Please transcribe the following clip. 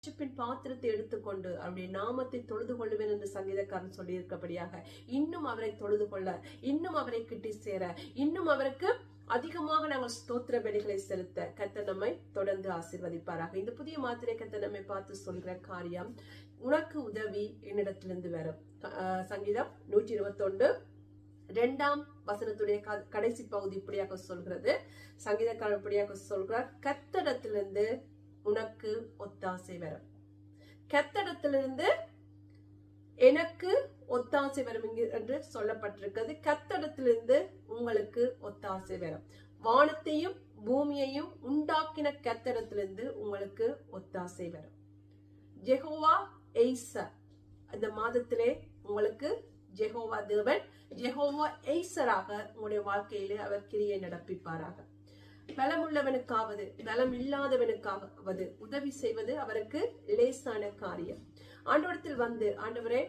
ரட்சிப்பின் பாத்திரத்தை எடுத்துக்கொண்டு அவருடைய நாமத்தை தொழுது கொள்ளுவேன் என்று சங்கீதக்காரன் சொல்லி இருக்கபடியாக இன்னும் அவரை தொழுது கொள்ள, இன்னும் அவரை கிட்டி சேர, இன்னும் அவருக்கு அதிகமாக நாங்கள் ஸ்தோத்திர பலிகளை செலுத்த கர்த்தர் நம்மை தொடர்ந்து ஆசீர்வதிப்பாராக. இந்த புதிய மாத்திரை கர்த்தர் நம்மை பார்த்து சொல்கிற காரியம், உனக்கு உதவி என்னிடத்திலிருந்து வரும். சங்கீதம் 121:2 கடைசி பகுதி இப்படியாக சொல்கிறது. சங்கீதக்காரர் இப்படியாக சொல்கிறார், கர்த்தரிடத்திலிருந்து உனக்கு ஒத்தாசை வரும். கர்த்தரிடத்திலிருந்து எனக்கு ஒத்தாசை வரும் என்று சொல்லப்பட்டிருக்கிறது. கர்த்தரிடத்திலிருந்து உங்களுக்கு ஒத்தாசை வரும். வானத்தையும் பூமியையும் உண்டாக்கின கர்த்தரிடத்திலிருந்து உங்களுக்கு ஒத்தாசை வரும். ஜெகோவா எய்சர், இந்த மாதத்திலே உங்களுக்கு ஜெகோவா தேவன், ஜெகோவா எய்சராக உங்களுடைய வாழ்க்கையிலே அவர் கிரியை நடப்பிப்பாராக. பலமுள்ளவனுக்காவது பலம் இல்லாதவனுக்காவது உதவி செய்வது அவருக்கு லேசான காரியம். ஆண்டவரிடத்தில் வந்து, ஆண்டவரே